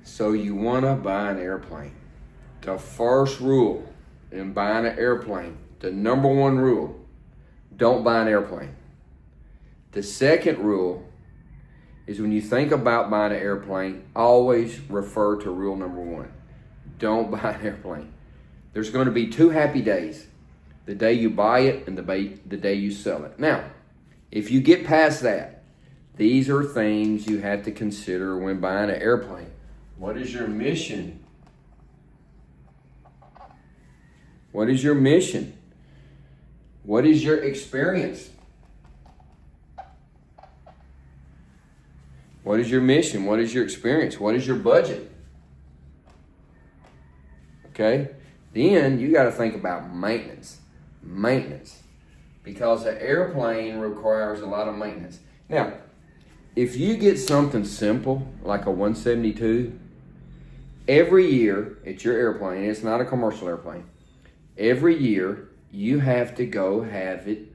So you want to buy an airplane. The first rule in buying an airplane, the number one rule, don't buy an airplane. The second rule is when you think about buying an airplane, always refer to rule number one. Don't buy an airplane. There's going to be two happy days. The day you buy it and the day you sell it. Now, if you get past that, these are things you have to consider when buying an airplane. What is your mission? What is your mission? What is your experience? What is your mission? What is your experience? What is your budget? Okay? Then you got to think about maintenance. Maintenance. Because an airplane requires a lot of maintenance. Now, if you get something simple like a 172, every year it's your airplane, it's not a commercial airplane. Every year you have to go have it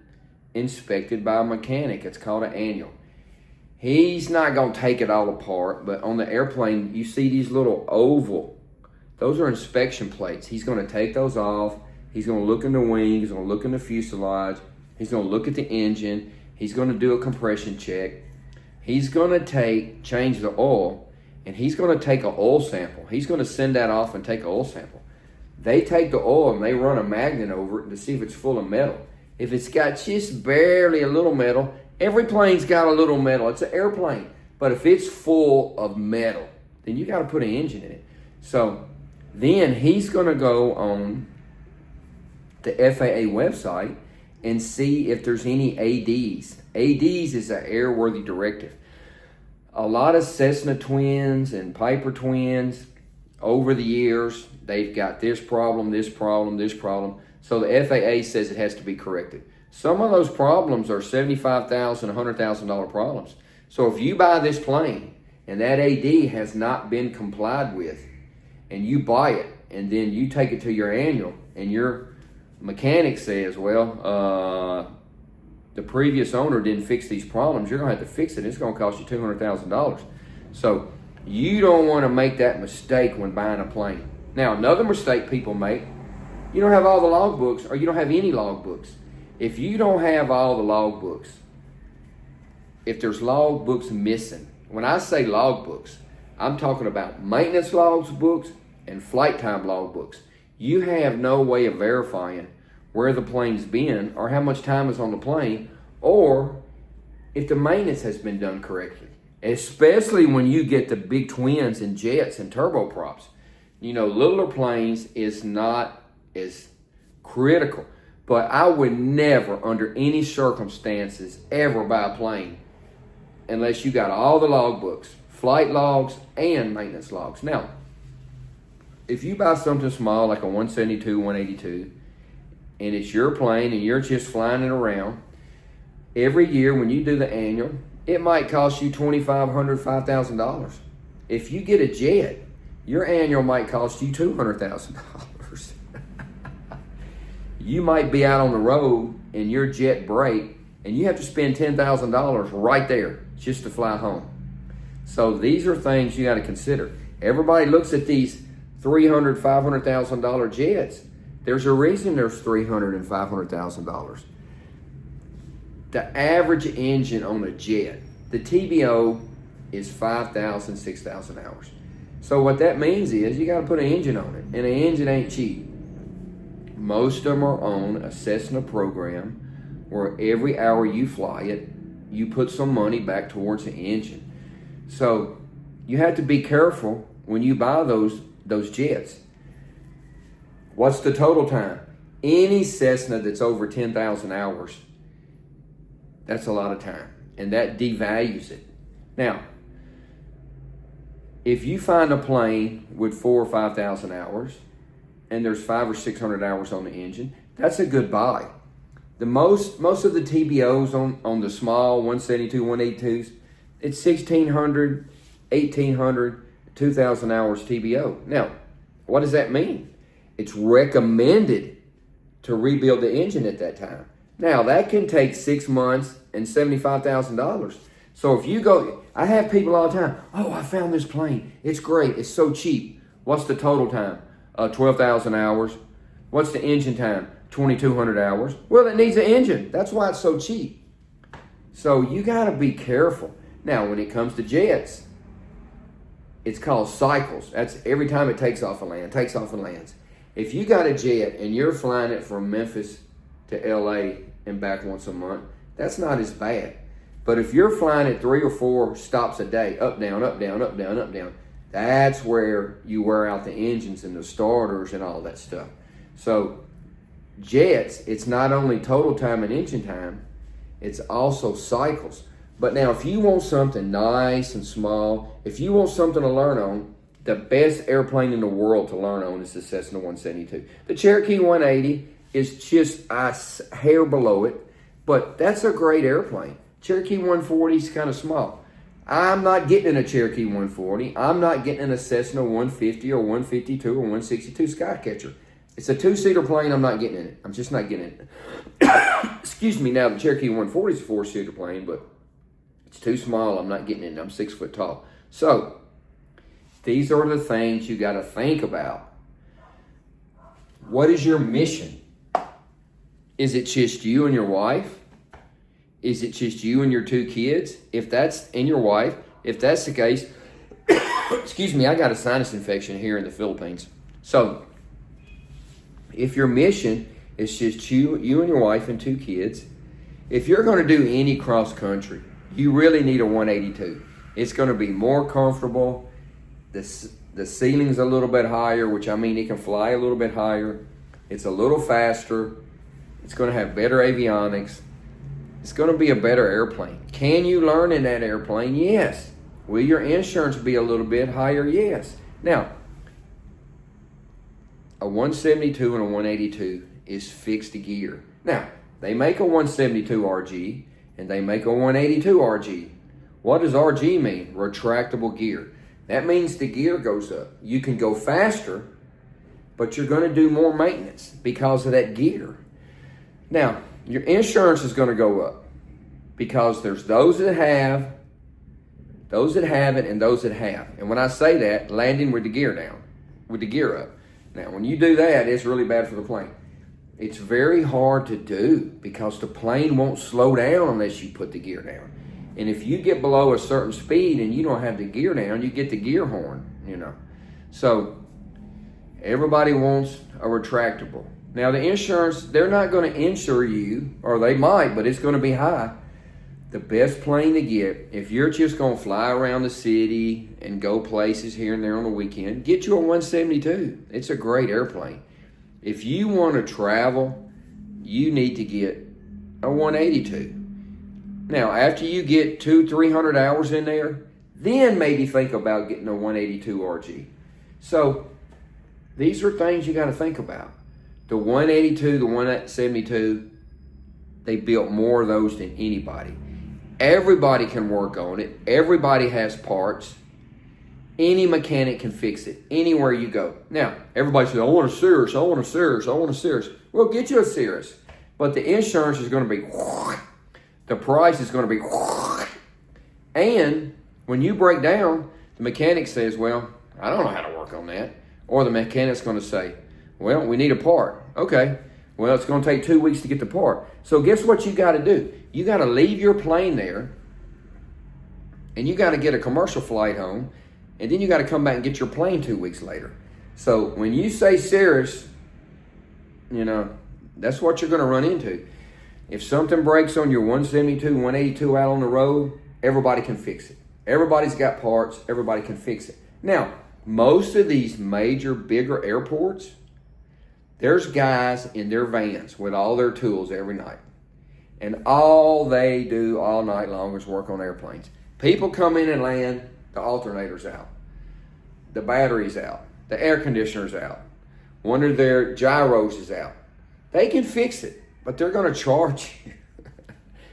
inspected by a mechanic. It's called an annual. He's not going to take it all apart, but on the airplane you see these little oval, those are inspection plates. He's going to take those off. He's going to look in the wing. He's going to look in the fuselage. He's going to look at the engine. He's going to do a compression check. He's going to change the oil, and he's going to take an oil sample. He's going to send that off and take an oil sample. They take the oil and they run a magnet over it to see if it's full of metal. If it's got just barely a little metal, every plane's got a little metal. It's an airplane. But if it's full of metal, then you got to put an engine in it. So then he's going to go on the FAA website and see if there's any ADs. ADs is an airworthy directive. A lot of Cessna twins and Piper twins, over the years, they've got this problem, this problem, this problem. So the FAA says it has to be corrected. Some of those problems are $75,000, $100,000 problems. So if you buy this plane and that AD has not been complied with, and you buy it, and then you take it to your annual, and your mechanic says, well, the previous owner didn't fix these problems, you're going to have to fix it. It's going to cost you $200,000. So you don't want to make that mistake when buying a plane. Now, another mistake people make, you don't have all the logbooks, or you don't have any logbooks. If you don't have all the logbooks, if there's logbooks missing, when I say logbooks, I'm talking about maintenance logbooks and flight time logbooks. You have no way of verifying where the plane's been or how much time is on the plane or if the maintenance has been done correctly. Especially when you get the big twins and jets and turboprops. You know, littler planes is not as critical. But I would never, under any circumstances, ever buy a plane unless you got all the logbooks, flight logs, and maintenance logs. Now, if you buy something small like a 172, 182, and it's your plane and you're just flying it around, every year when you do the annual, it might cost you $2,500, $5,000. If you get a jet, your annual might cost you $200,000. You might be out on the road and your jet break and you have to spend $10,000 right there just to fly home. So these are things you got to consider. Everybody looks at these $300,000, $500,000 jets. There's a reason there's $300,000 and $500,000. The average engine on a jet, the TBO, is 5,000, 6,000 hours. So what that means is you got to put an engine on it, and an engine ain't cheap. Most of them are on a Cessna program where every hour you fly it, you put some money back towards the engine. So you have to be careful when you buy those jets. What's the total time? Any Cessna that's over 10,000 hours, that's a lot of time, and that devalues it. Now, if you find a plane with 4,000 or 5,000 hours, and there's 500 or 600 hours on the engine, that's a good buy. The most of the TBOs on the small 172, 182s, it's 1,600, 1,800, 2,000 hours TBO. Now, what does that mean? It's recommended to rebuild the engine at that time. Now, that can take 6 months and $75,000. So if you go, I have people all the time, oh, I found this plane. It's great. It's so cheap. What's the total time? 12,000 hours. What's the engine time? 2,200 hours. Well, it needs an engine. That's why it's so cheap. So you got to be careful. Now, when it comes to jets, it's called cycles. That's every time it takes off and lands, takes off and lands. If you got a jet and you're flying it from Memphis to LA and back once a month, that's not as bad. But if you're flying it 3 or 4 stops a day, up, down, up, down, up, down, up, down, that's where you wear out the engines and the starters and all that stuff. So jets, it's not only total time and engine time, it's also cycles. But now if you want something nice and small, if you want something to learn on, the best airplane in the world to learn on is the Cessna 172. The Cherokee 180 is just a hair below it, but that's a great airplane. Cherokee 140 is kind of small. I'm not getting in a Cherokee 140. I'm not getting in a Cessna 150 or 152 or 162 Skycatcher. It's a 2-seater plane. I'm not getting in it. I'm just not getting in it. Excuse me. Now, the Cherokee 140 is a 4-seater plane, but it's too small. I'm not getting in it. I'm 6 foot tall. So these are the things you got to think about. What is your mission? Is it just you and your wife? Is it just you and your 2 kids? If that's, and your wife, if that's the case, excuse me, I got a sinus infection here in the Philippines. So if your mission is just you and your wife and 2 kids, if you're going to do any cross country, you really need a 182. It's going to be more comfortable. The ceiling's a little bit higher, which I mean it can fly a little bit higher. It's a little faster. It's going to have better avionics. It's going to be a better airplane. Can you learn in that airplane? Yes. Will your insurance be a little bit higher? Yes. Now, a 172 and a 182 is fixed gear. Now, they make a 172 RG and they make a 182 RG. What does RG mean? Retractable gear. That means the gear goes up. You can go faster, but you're going to do more maintenance because of that gear. Now, your insurance is going to go up because there's those that have it, and those that have. And when I say that, landing with the gear down, with the gear up. Now, when you do that, it's really bad for the plane. It's very hard to do because the plane won't slow down unless you put the gear down. And if you get below a certain speed and you don't have the gear down, you get the gear horn, So everybody wants a retractable. Now, the insurance, they're not going to insure you, or they might, but it's going to be high. The best plane to get, if you're just going to fly around the city and go places here and there on the weekend, get you a 172. It's a great airplane. If you want to travel, you need to get a 182. Now, after you get 200-300 hours in there, then maybe think about getting a 182 RG. So these are things you got to think about. The 182, the 172, they built more of those than anybody. Everybody can work on it. Everybody has parts. Any mechanic can fix it anywhere you go. Now, everybody says, I want a Cirrus, I want a Cirrus, I want a Cirrus. Well, get you a Cirrus. But the insurance is going to be, the price is going to be, and when you break down, the mechanic says, well, I don't know how to work on that. Or the mechanic's going to say, well, we need a part. Okay. Well, it's going to take 2 weeks to get the part. So guess what you got to do? You got to leave your plane there, and you got to get a commercial flight home, and then you got to come back and get your plane 2 weeks later. So when you say Cirrus, that's what you're going to run into. If something breaks on your 172, 182 out on the road, everybody can fix it. Everybody's got parts. Everybody can fix it. Now, most of these major, bigger airports, there's guys in their vans with all their tools every night. And all they do all night long is work on airplanes. People come in and land, the alternator's out. The battery's out. The air conditioner's out. One of their gyros is out. They can fix it, but they're going to charge you.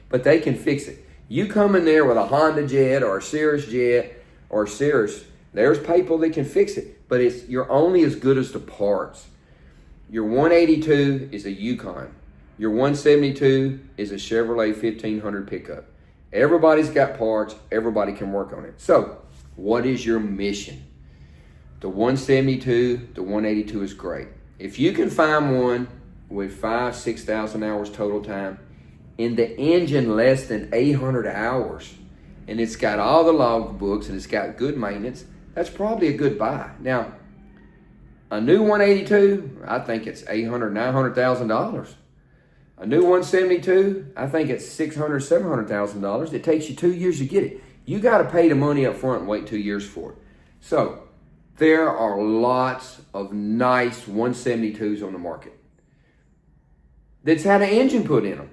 But they can fix it. You come in there with a Honda Jet or a Cirrus Jet or Cirrus, there's people that can fix it, but you're only as good as the parts. Your 182 is a Yukon. Your 172 is a Chevrolet 1500 pickup. Everybody's got parts. Everybody can work on it. So, what is your mission? The 172, the 182 is great. If you can find one with 6,000 hours total time, in the engine less than 800 hours, and it's got all the logbooks and it's got good maintenance, that's probably a good buy. Now, a new 182, I think it's $800,000, $900,000. A new 172, I think it's $600,000, $700,000. It takes you 2 years to get it. You got to pay the money up front and wait 2 years for it. So there are lots of nice 172s on the market that's had an engine put in them.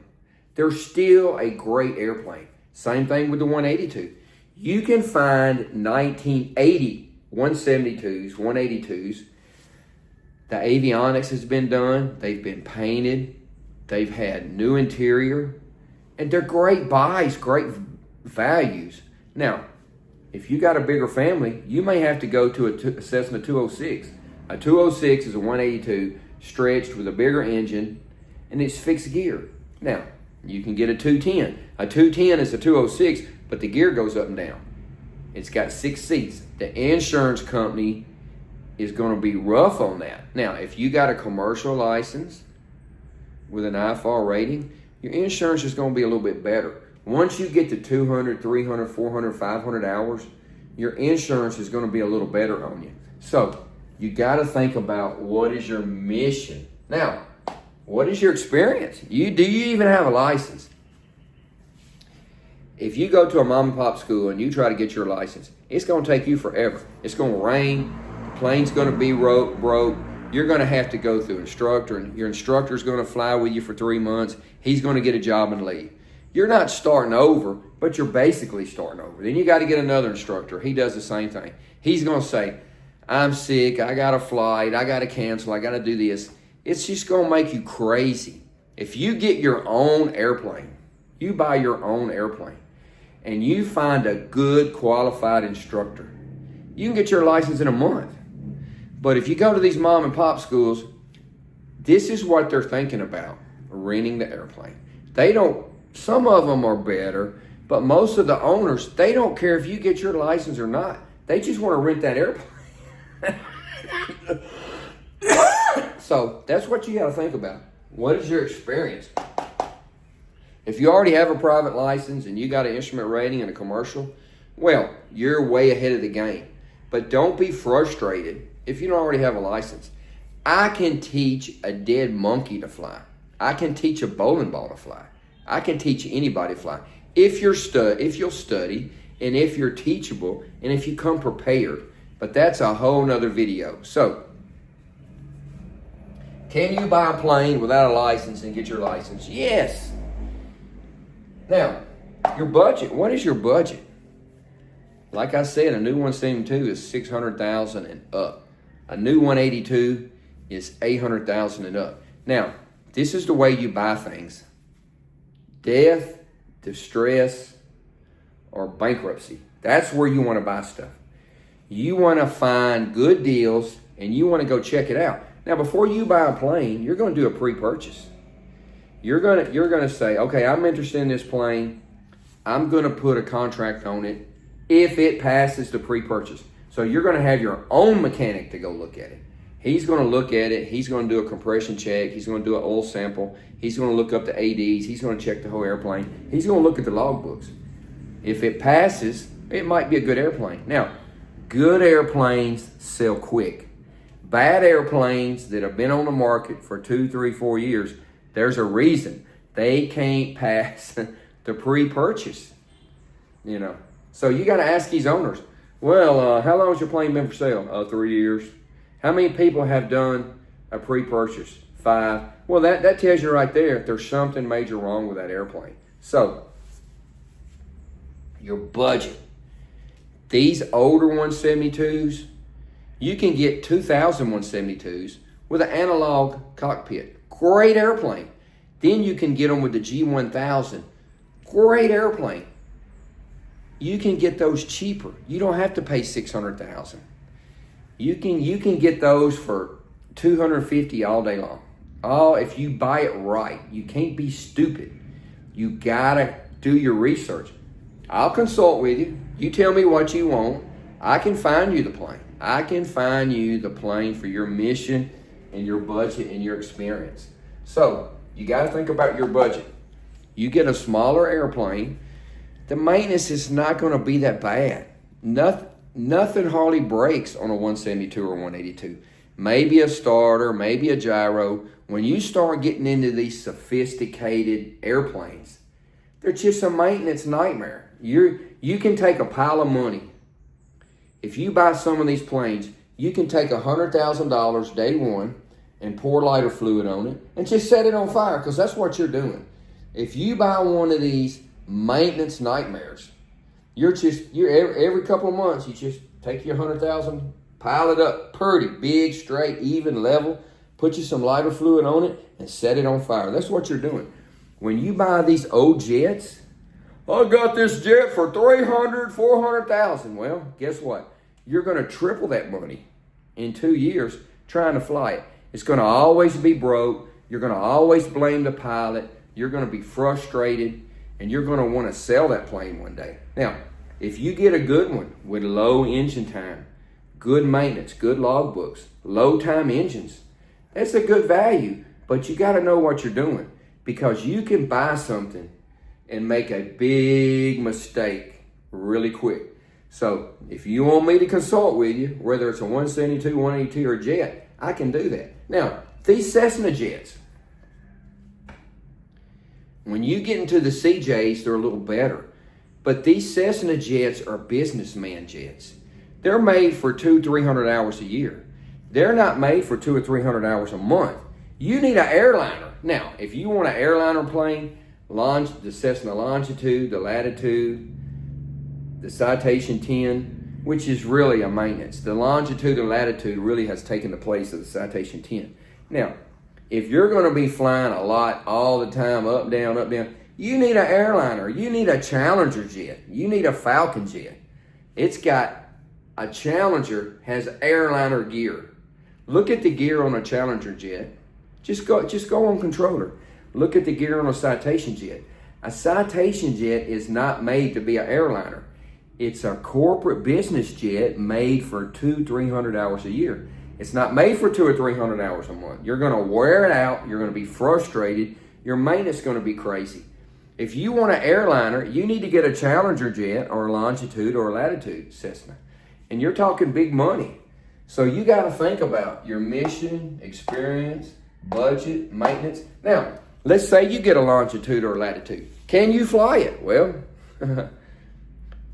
They're still a great airplane. Same thing with the 182. You can find 1980 172s, 182s. The avionics has been done. They've been painted. They've had new interior. And they're great buys, great values. Now, if you got a bigger family, you may have to go to a Cessna 206. A 206 is a 182 stretched with a bigger engine, and it's fixed gear. Now, you can get a 210. A 210 is a 206, but the gear goes up and down. It's got 6 seats. The insurance company is going to be rough on that. Now, if you got a commercial license with an IFR rating, your insurance is going to be a little bit better. Once you get to 200, 300, 400, 500 hours, your insurance is going to be a little better on you. So you got to think about, what is your mission? Now, what is your experience? Do you even have a license? If you go to a mom and pop school and you try to get your license, it's going to take you forever. It's going to rain. The plane's going to be broke. You're going to have to go through an instructor, and your instructor's going to fly with you for 3 months. He's going to get a job and leave. You're not starting over, but you're basically starting over. Then you got to get another instructor. He does the same thing. He's going to say, I'm sick, I got a flight, I got to cancel, I got to do this. It's just going to make you crazy. If you get your own airplane, you buy your own airplane, and you find a good qualified instructor, you can get your license in a month. But if you go to these mom and pop schools, this is what they're thinking about, renting the airplane. Some of them are better, but most of the owners, they don't care if you get your license or not. They just want to rent that airplane. So that's what you got to think about. What is your experience? If you already have a private license and you got an instrument rating and a commercial, well, you're way ahead of the game. But don't be frustrated if you don't already have a license. I can teach a dead monkey to fly. I can teach a bowling ball to fly. I can teach anybody to fly. If you'll study, and if you're teachable, and if you come prepared. But that's a whole nother video. So, can you buy a plane without a license and get your license? Yes. Now, your budget. What is your budget? Like I said, a new 172 is $600,000 and up. A new 182 is $800,000 and up. Now, this is the way you buy things. Death, distress, or bankruptcy. That's where you want to buy stuff. You want to find good deals, and you want to go check it out. Now, before you buy a plane, you're going to do a pre-purchase. You're going to say, okay, I'm interested in this plane. I'm going to put a contract on it if it passes the pre-purchase. So you're going to have your own mechanic to go look at it. He's going to look at it. He's going to do a compression check. He's going to do an oil sample. He's going to look up the ADs. He's going to check the whole airplane. He's going to look at the logbooks. If it passes, it might be a good airplane. Now, good airplanes sell quick. Bad airplanes that have been on the market for 2, 3, 4 years, there's a reason. They can't pass the pre-purchase. So you got to ask these owners, well, how long has your plane been for sale? 3 years. How many people have done a pre-purchase? 5. Well, that tells you right there if there's something major wrong with that airplane. So, your budget. These older 172s, you can get 2000 172s with an analog cockpit. Great airplane. Then you can get them with the G1000. Great airplane. You can get those cheaper. You don't have to pay $600,000. You can get those for $250 all day long. If you buy it right. You can't be stupid. You gotta do your research. I'll consult with you. You tell me what you want. I can find you the plane. I can find you the plane for your mission and your budget and your experience. So you got to think about your budget. You get a smaller airplane, the maintenance is not going to be that bad. Nothing hardly breaks on a 172 or 182. Maybe a starter, maybe a gyro. When you start getting into these sophisticated airplanes, they're just a maintenance nightmare. You can take a pile of money. If you buy some of these planes, you can take $100,000 day one and pour lighter fluid on it and just set it on fire, because that's what you're doing. If you buy one of these maintenance nightmares, you're every couple of months, you just take your 100,000, pile it up pretty big, straight, even, level, put you some lighter fluid on it and set it on fire. That's what you're doing. When you buy these old jets, I got this jet for $300,000, $400,000. Well, guess what? You're going to triple that money in 2 years trying to fly it. It's going to always be broke. You're going to always blame the pilot. You're going to be frustrated, and you're going to want to sell that plane one day. Now, if you get a good one with low engine time, good maintenance, good logbooks, low time engines, that's a good value, but you got to know what you're doing, because you can buy something and make a big mistake really quick. So if you want me to consult with you, whether it's a 172, 182, or a jet, I can do that. Now, these Cessna jets, when you get into the CJs, they're a little better. But these Cessna jets are businessman jets. They're made for 200-300 hours a year. They're not made for 200 or 300 hours a month. You need an airliner. Now, if you want an airliner plane, the Cessna Longitude, the Latitude, the Citation 10, which is really a maintenance. The Longitude and Latitude really has taken the place of the Citation 10. Now, if you're going to be flying a lot all the time, up, down, you need an airliner. You need a Challenger jet. You need a Falcon jet. It's got a Challenger has airliner gear. Look at the gear on a Challenger jet. Just go on controller. Look at the gear on a Citation jet. A Citation jet is not made to be an airliner. It's a corporate business jet made for 200-300 hours a year. It's not made for 200 or 300 hours a month. You're going to wear it out. You're going to be frustrated. Your maintenance is going to be crazy. If you want an airliner, you need to get a Challenger jet or a Longitude or a Latitude Cessna. And you're talking big money. So you got to think about your mission, experience, budget, maintenance. Now, let's say you get a Longitude or a Latitude. Can you fly it? Well,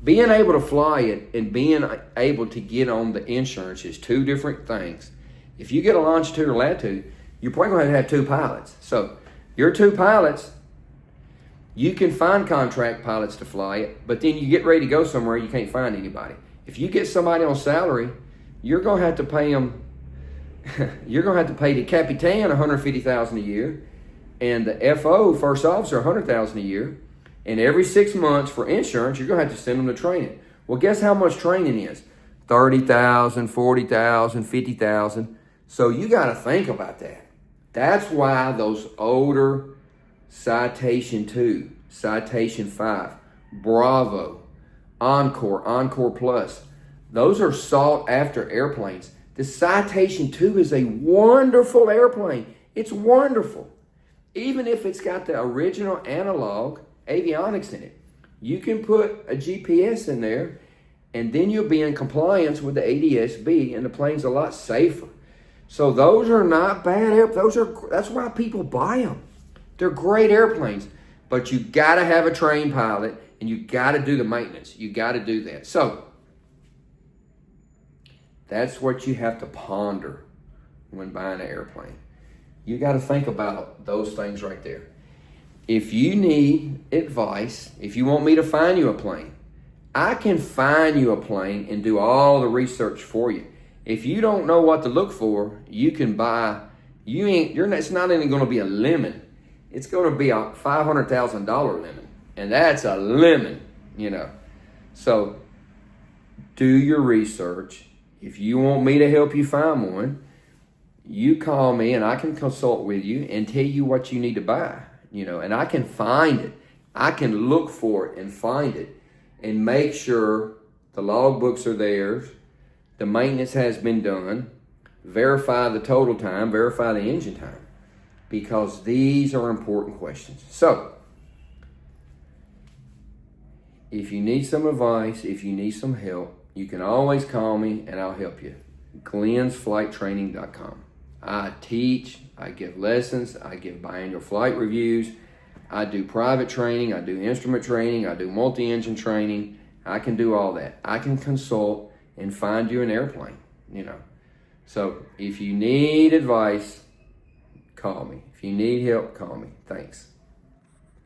being able to fly it and being able to get on the insurance is two different things. If you get a Longitude or Latitude, you're probably going to have two pilots. So your two pilots, you can find contract pilots to fly it, but then you get ready to go somewhere, you can't find anybody. If you get somebody on salary, you're going to have to pay them, you're going to have to pay the Capitan $150,000 a year and the FO, first officer, $100,000 a year. And every 6 months for insurance, you're going to have to send them to training. Well, guess how much training is? $30,000, $40,000, $50,000. So you got to think about that. That's why those older Citation 2, Citation 5, Bravo, Encore Plus, those are sought after airplanes. The Citation 2 is a wonderful airplane. It's wonderful. Even if it's got the original analog avionics in it. You can put a GPS in there, and then you'll be in compliance with the ADS-B, and the plane's a lot safer. So those are not bad that's why people buy them. They're great airplanes, but you got to have a trained pilot, and you got to do the maintenance. You got to do that. So that's what you have to ponder when buying an airplane. You got to think about those things right there. If you need advice, if you want me to find you a plane, I can find you a plane and do all the research for you. If you don't know what to look for, you can buy, it's not even going to be a lemon. It's going to be a $500,000 lemon. And that's a lemon, So do your research. If you want me to help you find one, you call me and I can consult with you and tell you what you need to buy, and I can find it. I can look for it and find it. and make sure the logbooks are theirs, the maintenance has been done, verify the total time, verify the engine time, because these are important questions. So, if you need some advice, if you need some help, you can always call me and I'll help you. GlennsFlightTraining.com. I teach, I give lessons, I give biannual flight reviews, I do private training, I do instrument training, I do multi-engine training. I can do all that. I can consult and find you an airplane, So if you need advice, call me. If you need help, call me. Thanks.